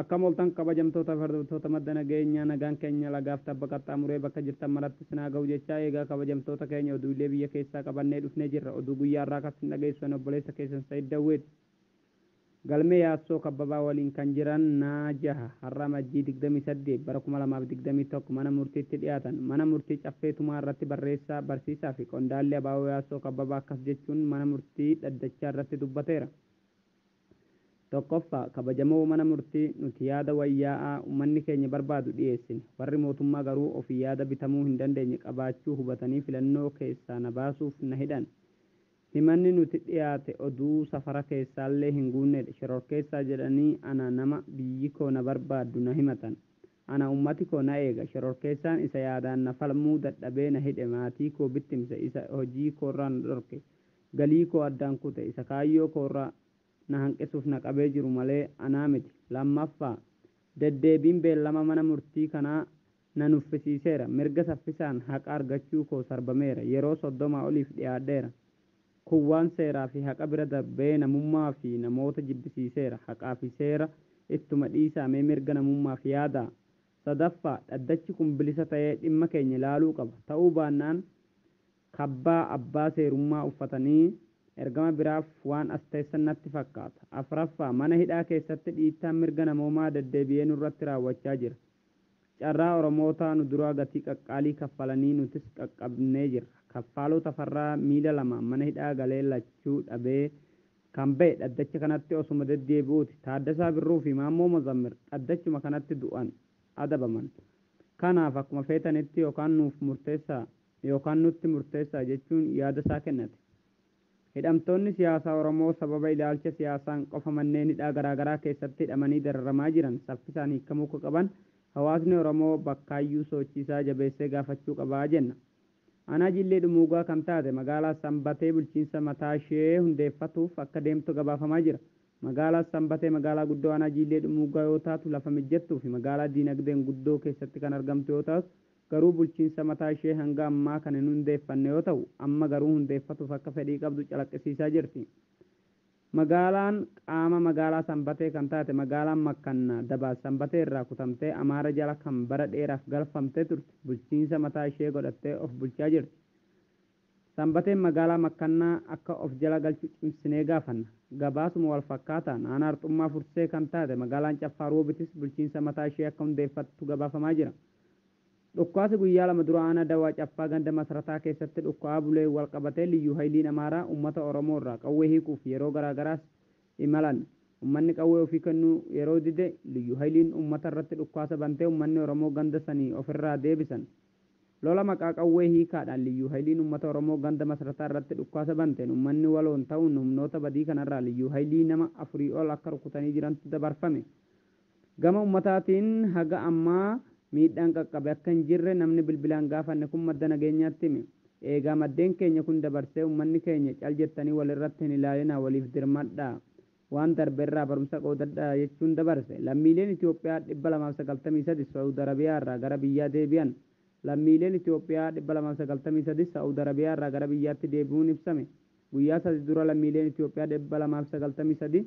akka moltan kabajamtoota fardatoota madda nageenya nagaan keenya lagaaf tabba qaxxaamuree bakka jirtan maratti sinaa ga'u jechaa eegaa kabajamtoota keenya oduulee biyya keessaa qabannee dhufnee jirra oduu guyyaa irraa kan dhageessan obboleessa keessan Said Dawweeti galmee yaassoo kabbabaa waliin kan jiran naa jaha har'a majjii 28 bara 2021 mana murtiitti dhiyaatan mana murtii caffeetumaa irratti barreessaa barsiisaa fi qondaallee abaawoo yaassoo kabbabaa akkas jechuun mana murtii dhaddachaa irratti dubbateera. Tokkoffaa kabajamoo mana murtii nuti yaada wayyaa'aa uummanni keenya barbaadu dhiyeessine warri mootummaa garuu ofii yaada bitamuu hin dandeenye qabaachuu hubatanii filannoo keessaa na baasuuf na hidhan. Himanni nuti dhiyaate oduu safara keessaallee hin guunnedha. Shororkeessaa jedhanii ana nama biyyi koo na barbaaddu na himatan. Ana ummati koo na eega. Shororkeessaan isa yaadaan na falmuu dadhabee na hidhe maatii koo bittimse isa hojii koorraa na dhorke. Galii koo addaan kute isa kaayyoo koorraa na hanqisuuf na qabee jiru malee anaa miti. Lammaffaa deddeebiin beellama mana murtii kanaa na nuffisiiseera. Mirga saffisaan haqa argachuu koo sarbameera. Yeroo 30 oliif dhiyaadheera. Kun waan seeraa fi haqa bira darbee namummaa fi namoota jibbisiiseera. Haqaa fi seera ittuma dhiisamee mirga namummaaf yaada. Sadaffaa dhaddachi kun bilisa ta'ee dhimma keenya ilaaluu qaba. Ta'uu baannaan kabbaa abbaa seerummaa uffatanii ergama biraaf waan as teessan natti fakkaata. Afraffaa mana hidhaa keessatti dhiittaan mirga namoomaa deddeebi'ee nurratti raawwachaa jira. Carraa Oromootaa nu duraa gatii qaqqaalii kaffalanii nutis qaqqabnee jirra. Kaffaaloo Tafarraa miila lama mana hidhaa galee lachuu dhabee kan ba'e dhaddacha kanatti osuma deddeebi'uuti. Taaddasaa Birruu fi Maammoo Mozammir dhaddachuma kanatti du'an adabaman. Kanaaf akkuma feetanitti yookaan nutti murteessaa jechuun yaada isaa kennate. Hidhamtoonni siyaasaa Oromoo sababa ilaalcha siyaasaan qofa manneen hidhaa garaagaraa keessatti hidhamanii dararamaa jiran saffisaan hiikamuu qaban hawaasni Oromoo bakkaayyuu sochiisaa jabeessee gaafachuu qabaa jenna. Anaa Jillee Dhumuugaa kan taate magaalaa Sanbatee bulchiinsa mataa ishee hundeeffatuuf akka deemtu gabaafamaa jira. Magaalaa Sanbatee magaalaa guddoo Anaa Jillee Dhumuugaa yoo taatu lafa mijjattuu fi magaalaa diinagdeen guddoo keessatti kan argamtu yoo taatu garuu bulchiinsa mataa ishee hanga ammaa kan hin hundeeffanne yoo ta'u amma garuu hundeeffatuuf akka fedhii qabdu calaqqisiisaa jirti. Magaalaan qaama magaalaa Sanbatee kan taate magaalaan Makkannaa Dabaa Sanbatee irraa kutamtee Amaara jala kan bara dheeraaf galfamtee turte bulchiinsa mataa ishee godhattee of bulchaa jirti. Sanbateen magaalaa Makkannaa akka of jala galchu cimsinee gaafanna. Gabaasuma wal fakkaataan aanaa Arxummaa Fursee kan taate magaalaan Caffaa Roobitis bulchiinsa mataa ishee akka hundeeffattu gabaafamaa jira. Dhukkaasi guyyaa lama dura aanaa Dawaa Caffaa ganda masarataa keessatti dhukkaa bulee wal qabatee liyyuu hayliin Amaaraa uummata Oromoo irraa qawwee hiikuuf yeroo garaagaraas imalan. Uummanni qawwee ofii kennuu yeroo dide liyyuu hayliin uummata irratti dhukkaasa bantee uummanni Oromoo ganda sanii ofirraa deebisan. Lola maqaa qawwee hiikaadhaan liyyuu hayliin uummata Oromoo ganda masarataa irratti dhukkaasa banteen uummanni waloon ta'uun humnoota badii kanarraa liyyuu haylii nama 4 ol akka rukutanii jirantu dabarfame. Gama uummataatiin haga ammaa miidhaan qaqqabe akka hin jirre namni bilbilaan gaafanne kun madda nageenyaatti hime. Eegaa maddeen keenya kun dabarsee uummanni keenya cal jettanii walirratti hin ilaalinaa waliif dirmadhaa waan darbeerraa barumsa qoodadhaa jechuun dabarse. Lammiileen Itoophiyaa 293 Saudi Arabiyaa irraa gara biyyaa deebi'an. Lammiileen Itoophiyaa 293 Saudi Arabiyaa irraa gara biyyaatti deebi'uun ibsame. Guyyaa 3 dura lammiileen Itoophiyaa 293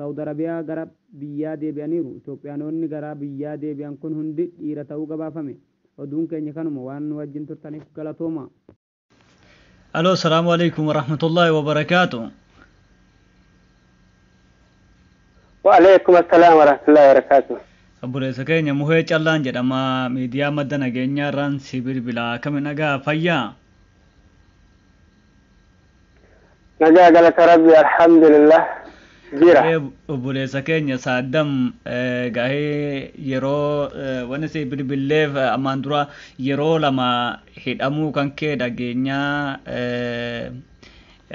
Saudi Arabiyaa gara biyyaa deebi'aniiru. Itoophiyaanonni gara biyyaa deebi'an kun hundi dhiira ta'uu gabaafame. Oduun keenya kanuma waan wajjin turtaniif galatooma. Aloo, salaamu alaikum warahmatullahi wabarakaatu. Wa alaikum assalaam warahmatullahi wabarakaatu. Obboleessa keenya Muhee Callaan jedhama. Miidiyaa madda nageenyaa irraan si bilbilaa kami nagaa fayyaa? Nagaa galata rabbi alhamdulillah. Jira. Obboleessa keenya Saaddam gahee yeroo wanni si bilbilleef ammaan dura yeroo lama hidhamuu kan kee dhageenyaa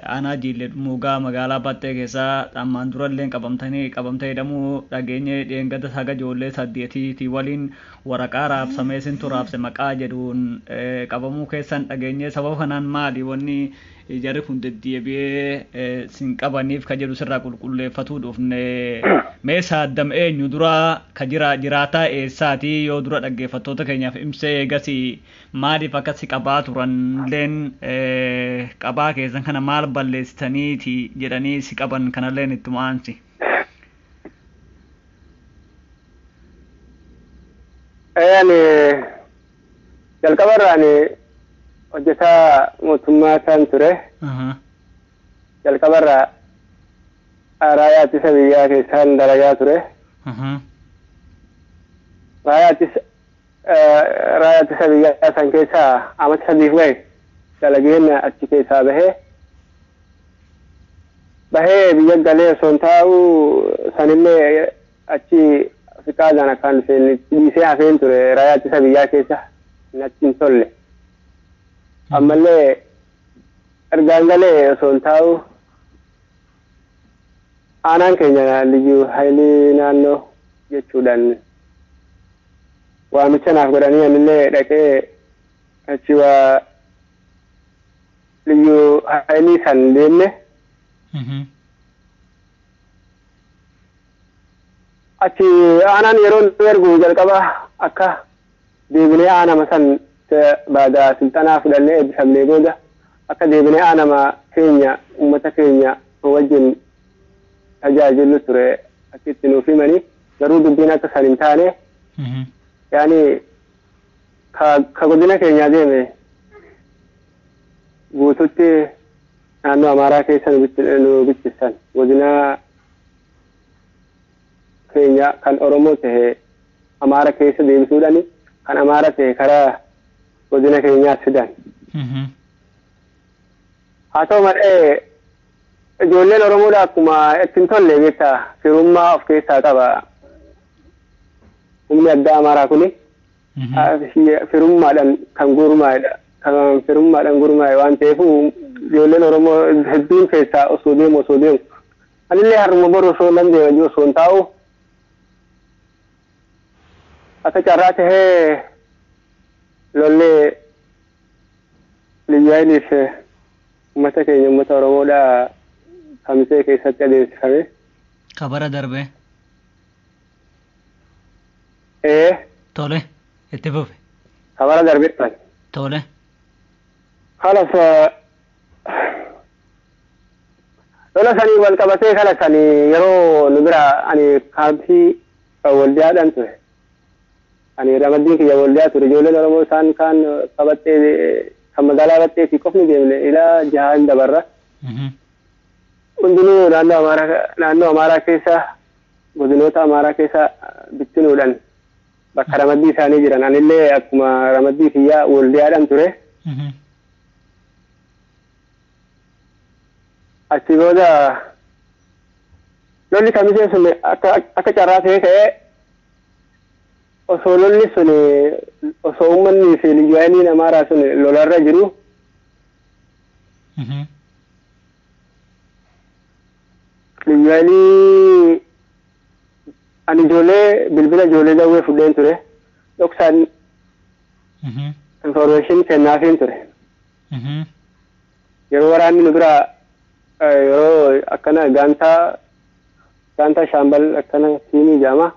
aanaa Jillee Dhumuugaa magaalaa Battee keessaa ammaan durallee qabamtee hidhamuu dhageenye dheengada haga ijoollee 8 waliin waraqaa raabsamee sintu raabse maqaa jedhuun qabamuu keessan dhageenye sababa kanaan maali wanni jarri kun deddeebi'ee sin qabaniif ka jedhu sirraa qulqulleeffatuu dhufne mee Saaddam eenyu dura ka jiraataa eessaati yoo dura dhaggeeffattoota keenyaaf ibsee eegasii maaliif akkasi qabaa turanleen qabaa keessan kana maal balleessitaniiti jedhanii si qaban kanalleen ittuma aansi. yani jalqabarraan hojjetaa mootummaa kan ture jalqabarraa raayyaa ittisa biyyaa keessaan dalagaa ture. Raayyaa ittisa biyyaa san keessaa amata 3 wayi dalageen achi keessaa bahee biyya galee osoo hin taa'u sanillee achi Afrikaadhaan akkaan dhiisee hafeen ture raayyaa ittisa biyyaa keessa natti hin tolle. Ammallee ergaan galee osoo hin taa'u aanaan keenya liyyuu haayilii naannoo jechuudhaan waamicha naaf godhanii anillee dhaqee achi waa liyyuu haayilii san deemne. Achi aanaan yeroo nu ergu jalqaba akka deebinee aanama san baada silxanaa fudhannee eebbifamnee booda akka deebinee aanama keenya uummata keenya wajjin tajaajilu ture achitti nuuf himanii garuu dubbiin akka san hin taane yaani ka godina keenyaa deeme guututti naannoo Amaaraa keessa nu bichisan godina keenya kan Oromoo ta'e Amaara keessa deebisuudhaan kan Amaara ta'e karaa godina keenyaa fidan. Haa ta'u malee ijoolleen Oromoodha akkuma ittiin tolle beektaa firummaa of keessaa qaba. Humni addaa Amaaraa kuni firummaadhaan kan gurmaa'edha. Kan firummaadhaan gurmaa'e waan ta'eef ijoolleen Oromoo hedduun keessaa osoo deemu anillee harma boru osoo nan deema osoo hin taa'u akka carraa tahee lollee liyyaayiliif uummata keenya uummata Oromoodha Kamisee keessatti adeemsifame. Kabara darbe. Tole itti fufe. Kabara darbe turan. Tole. Kalas lola sanii wal qabatee kala sanii yeroo nu bira ani kaampii waldiyaadhaan ture. Ani ramaddiin kiyya waldiyaa ture ijoolleen Oromoo isaan kaan qabattee kan magaalaa battee fi qofni deemne ilaa jahaan dabarra. Hundinuu naannoo Amaaraa keessa godinoota Amaaraa keessa bittinuudhaan bakka ramaddii isaanii jiran anillee akkuma ramaddii kiyyaa waldiyaadhaan ture. Achi booda lolli Kamisee sun akka carraa ta'ee ka'ee osoo lolli sun osoo uummanni fi liyyaayiliin Amaaraa sun lolarra jiru liyyaayilii ani bilbila ijoollee dawwee fudheen ture dhoksaan information kennaafiin ture yeroo waraanni nu bira yeroo akkana gaantaa shaambal akkana tiimii jaama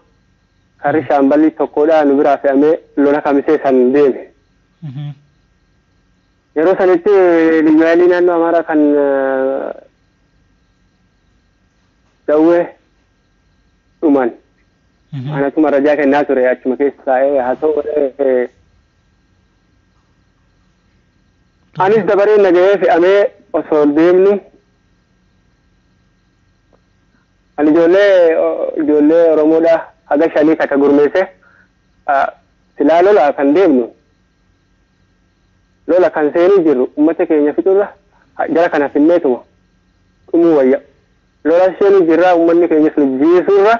karri shaamballi tokkodha nu biraa fe'amee lola Kamisee san deeme. Yeroo sanitti liyyaayilii naannoo Amaaraa kan dawwee dhuman anatu marrajaa kennaa ture achuma keessa taa'ee haa ta'u anis dabareen nagahee fe'amee osoo deemnu ani ijoollee Oromoodha haga 5 takka gurmeesse silaa lola kan deemnu lola kan seenuu jirru uummata keenya fixurra jara kana finneetuma dhumuu wayya lola seenuu jirraa uummanni keenya sun jiisuurra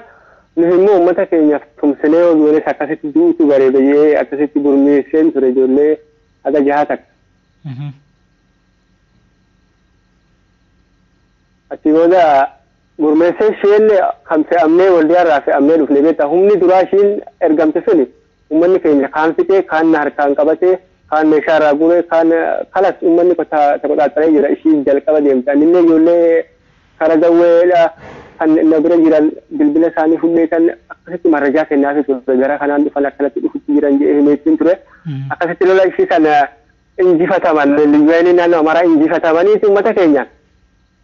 nu immoo uummata keenyaaf tumsinee ooleenis akkasitti duutu bareedee akkasitti gurmeesseen ture ijoollee haga 6 takka. Achi booda gurmeessee isheen kan fe'amnee waldiyaarraa fe'amnee dhufne beektaa humni duraa ishiin ergamte suni uummanni keenya kaan fixee kaan harkaan qabatee kaan meeshaarraa guree kaan kalas uummanni qoxaaxaree jira ishii jalqaba deemte anillee ijoollee kara dawweedha kan na bira jiran bilbila isaanii fudhee kan akkasitti marrajaa kennaafi ture gara kanaan dhufan akkanatti dhufutti jiran jedhee himeettiin ture akkasitti lola ishii sana injifataman liyyaayiliin naannoo Amaaraa injifatamaniiti uummata keenyaan.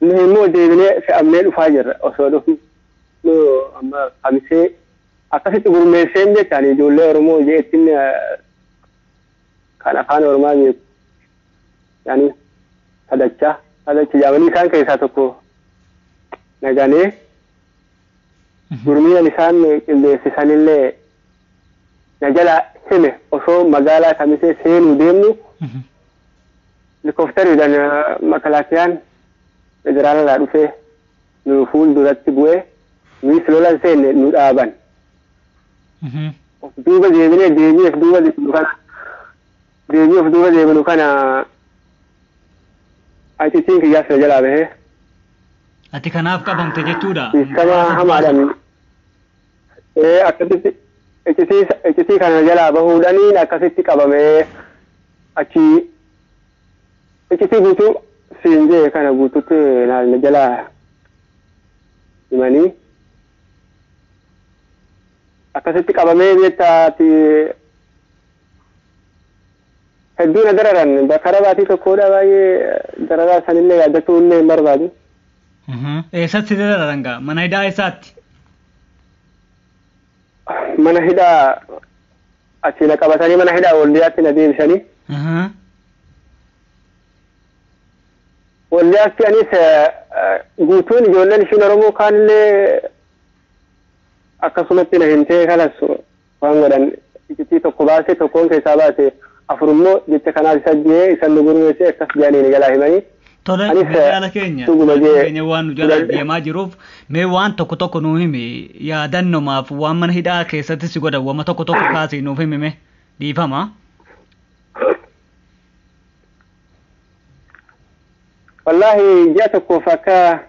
Immoo deebinee fe'amnee dhufaa jirra osoo dhufnu amma Kamisee akkasitti gurmeesseen jechaan ijoollee Oromoo jeettiin kan afaan Oromaa beeku yaani sadacha jaamanii isaan keessaa tokko naganee gurmiyan isaan qindeessisanillee na jala hime osoo magaalaa Kamisee seenuu deemnu helikooftariidhaan makalaakiyaan federaalarraa dhufee nu fuulduratti bu'ee nuyi lolan seenne nu dhaaban. Duuba deebinee deemii of duuba deebinu kana achitiin kiyyaas na jalaa bahee. Ati kanaaf qabamte jechuudha. Sama hamaadhaan akkasitti iccitii kana jalaa bahuudhaniin akkasitti qabamee achi iccitii guutuu siin jee kana guututti na jalaa himanii akkasitti qabamee jettaati hedduu na dararan bakka rabaatii tokkodha baay'ee dararaa sanillee yaadachuu illee hin barbaadu. Eessatti dararan gaa mana hidhaa eessaatti? Mana hidhaa achi na qabatanii mana hidhaa Waldiyaatti na deebisanii. Waldiyaatti anis guutuun ijoolleen ishiin Oromoo kaanillee akkasumatti na hintee kanas waan godhan iccitii tokko baasee tokkoon keessaa baase afur immoo jecha kanaaf isa jee isan nu gurmeessee akkas jedhanii jalaa himanii. Tole magaalaa keenya waan nu jala deemaa jiruuf mee waan tokko nuu himi yaadannomaaf waan mana hidhaa keessatti si godhan wama tokko kaasii nuuf himime dhiifama. Wallahi ji'a tokkoof akka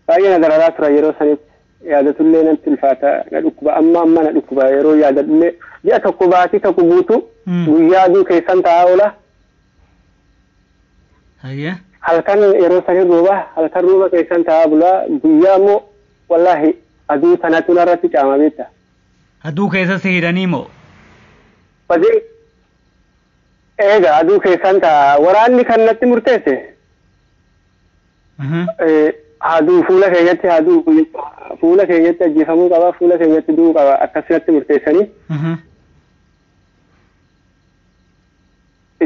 baay'ee na dararaa tura yeroo sanitti yaadatullee natti ulfaata na dhukkuba amma na dhukkuba yeroo yaadadullee ji'a tokko baatii tokko guutuu guyyaa aduu keessan taa'aa oola. Halkan yeroo sanii halkan rooba keessan taa'aa bulaa guyyaa immoo wallahi aduu sanatu narratti caama beekta. Aduu keessatti hidhanii moo? Badii eega aduu keessan taa'aa waraanni kan natti murteesse. Aduu fuula keenyatti ajjeefamuu qaba fuula keenyatti du'uu qaba akkasumatti murteessanii.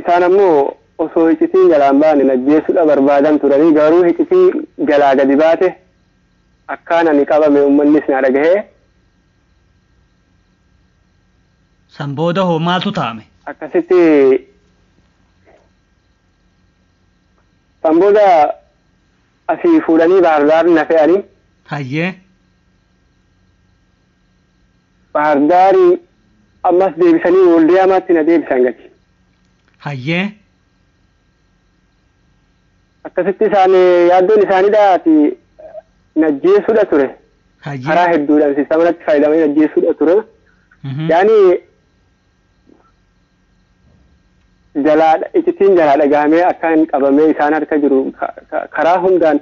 Isaan ammoo osoo iccitiin jalaan baane ajjeesuudha barbaadan turanii garuu iccitii jalaa gadi baate akkaan ani qabame uummannis na dhagahee. San booda hoo maaltu taame? Akkasitti san booda asii fuudhanii Baahirdaar na fe'anii. Hayyee. Baahirdaari ammas deebisanii Waldiyaatti na deebisan gati. Hayyee. Akkasitti isaan yaaddoon isaaniidhaati najjeessuudha ture. Karaa hedduudhaan sistamanatti fayyadamanii najjeessuudha ture. Yaani iccitiin jalaa dhagahamee akkaan qabamee isaan harka jiru karaa hundaan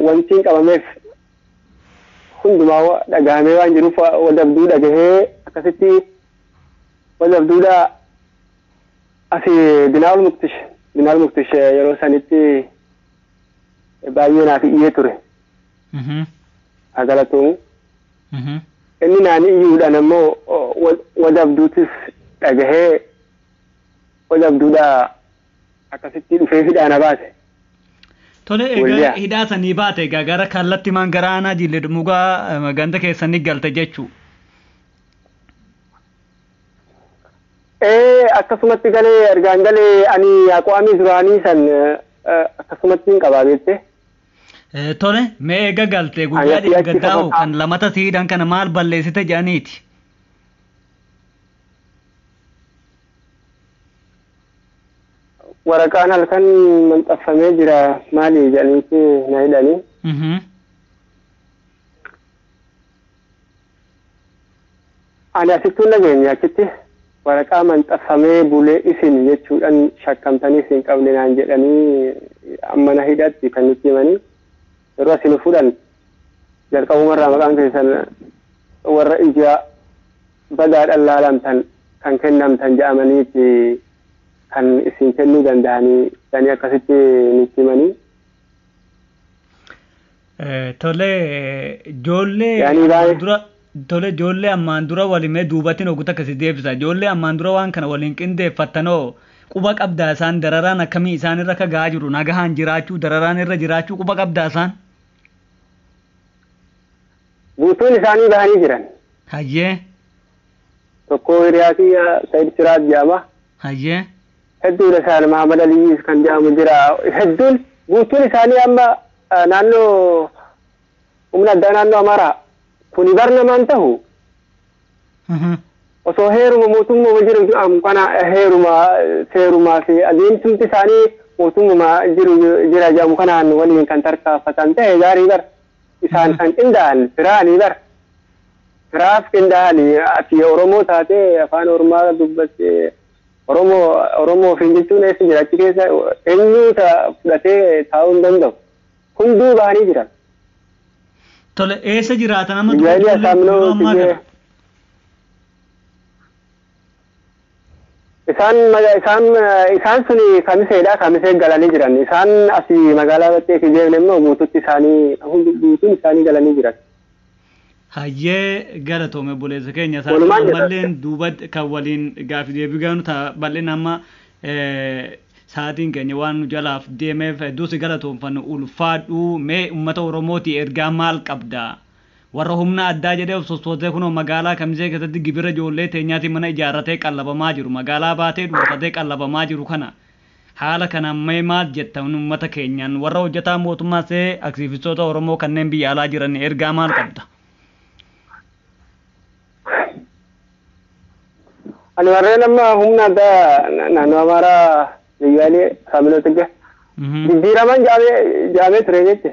wantiin qabameef hundumaa dhagahamee waan jiruuf wadabduu dhagahee akkasitti wadabduudha asii Binaal Muktish yeroo sanitti baay'ee naaf iyyee ture. Agalatuun. Inni naan iyyuudhaan ammoo wadabduutis dhagahee wadabduudha akkasitti dhufee hidhaana baase. Tole egaa hidhaa sanii baate egaa gara kallattii maan gara aanaa jillee mugaa ganda keessanii galte jechuu. Akkasumatti galee ergaan galee ani Yaaqo'amii duraanii san akkasumatti hin qabaa beekte. Tole mee eega galte guyyaa dhiyaggaddaa'u kan lamata siidhan kana maal balleessite jedhaniiti? Waraqaan halkan manxaffamee jira maali jedhaniiti na hidhanii. Ani asittuu nageenya achitti waraqaa manxaffamee bulee isin jechuudhaan shakkamtanii isin qabne naan jedhanii amma na hidhatti kan nutti himanii yeroo isin fuudhan jalqabumarraa maqaan keessan warra ija badaadhaan laalamtan kan kennamtan jedhamaniiti kan isin kennuu danda'anii sanii akkasitti nutti himanii. Tole ijoollee Tole ijoollee ammaan dura walimee duubatiin oguuta akkasii deebisa. Ijoollee ammaan dura waan kana waliin qindeeffattanoo quba qabdaa isaan dararaan akkamii isaan irra akka gahaa jiru nagahaan jiraachuu dararaan irra jiraachuu quba qabdaa isaan. Guutuun isaanii bahanii jiran. Hayyee. Tokko hiriyaatii Sayyid Siraat jedhama. Hayyee. Hedduudha isaan Mahamad Aliyyis kan jedhamu jira. Hedduun guutuun isaanii amma naannoo humna addaa naannoo Amaaraa kuni barnamaan ta'u. Osoo heeruma mootummaa jiru kana heeruma seerumaa fi adeemsumti isaanii mootummaa jiru jira jedhamu kanaan waliin kan tarkaanfatan ta'e gaarii bar isaan kan qindaa'an firaanii bar firaaf qindaa'anii ati Oromoo taatee afaan Oromoo dubbattee Oromoo fi jechuun eessa jira achi keessa eenyu fudhatee taa'uu hin danda'u hunduu bahanii jiran. Tole eessa jiraatan amma isaan suni kamiseedha kamisee galanii jiran isaan asii magaalaa battee fi deemne immoo guutuun isaanii galanii jiran. Hayyee galatoome buleessa keenya isaan ammalleen duuba kan waliin gaafi deebii gaanu ta'a bal'een amma sa'aatiin keenya waan nu jalaaf deemeef hedduusi galatoomfannu ulfaadhu mee uummata Oromooti ergaa maal qabda warra humna addaa jedhee of sossootee kunoo magaalaa kamisee keessatti gibira ijoollee teenyaati mana ijaarratee qallabamaa jiru magaalaa baatee dhuunfatee qallabamaa jiru kana haala kana mee maal jettan uummata keenyaan warra hojjetaa mootummaa see aksiifistoota Oromoo kanneen biyya alaa jiran ergaa maal qabda? Ani warreen amma humna addaa naannoo Amaaraa biyyaalee saamiloo tigga jijjiiraman jaamee ture jette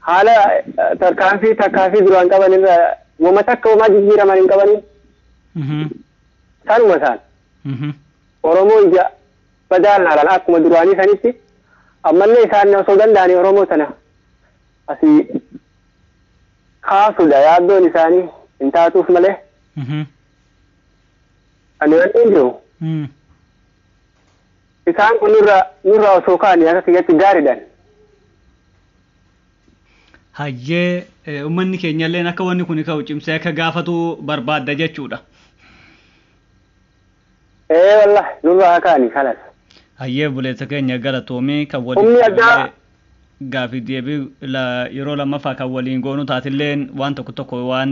haala tarkaanfii duraan qaban irra wama takka homaa jijjiiraman hin qabanin sanuma isaan Oromoo ija badaan laalan akkuma duraanii sanitti ammallee isaan osoo danda'anii Oromoo sana asii kaasudha yaaddoon isaanii hin taatuuf malee ani waan jiru isaan kun nurra osoo kaanii akka kiyyatti gaariidhaan. Hayyee uummanni keenyalleen akka wanni kun ka'u cimsee akka gaafatu barbaadda jechuudha. Wallahi nurra haa kaanii kanas. Hayyee buleessa keenya galatoomii kan waliin gaafi deebii yeroo lammaffaa kan waliin goonu taatilleen waan tokko waan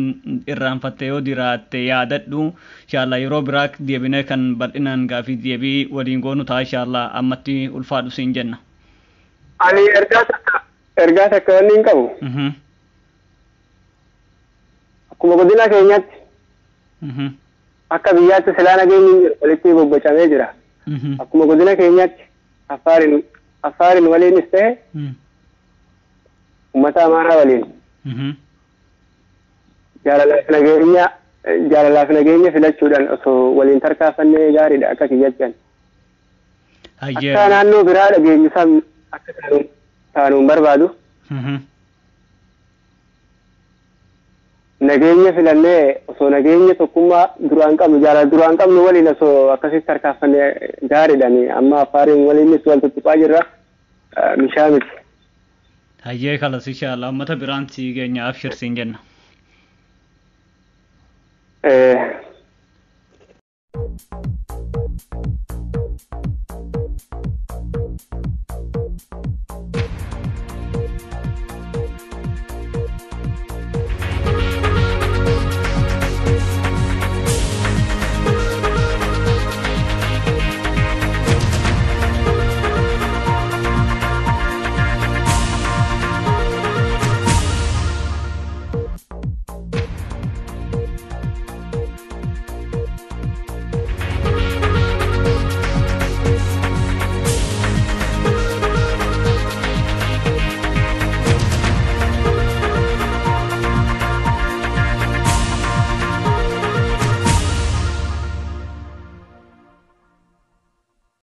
irraanfattee yoo diraatte yaadadhu inshallah yeroo biraa deebinee kan bal'inaan gaafi deebii waliin goonu ta'a inshallah ammatti ulfaadhu siin jenna. Ani ergaa takka wanni hin qabu. Akkuma godina keenyatti akka biyyaatti silaa nageenyi jiru walitti bobbocamee jira. Akkuma godina keenyatti Affaarin waliinis ta'e ummata Amaaraa waliin jaalalaaf nageenya filachuudhaan osoo waliin tarkaanfannee gaariidha akka kiyyachan. Akka naannoo biraa dhageenyu san akka taanuun barbaadu. Nageenya filannee osoo nageenya tokkummaa duraan qabnu jaalala duraan qabnu waliin osoo akkasitti tarkaanfannee gaariidhaan amma Affaariin waliinis wal tuttuqaa jirra mishaa miti. Hayyee kalas inshallah ummata biraan si geenya afshirsiin jenna.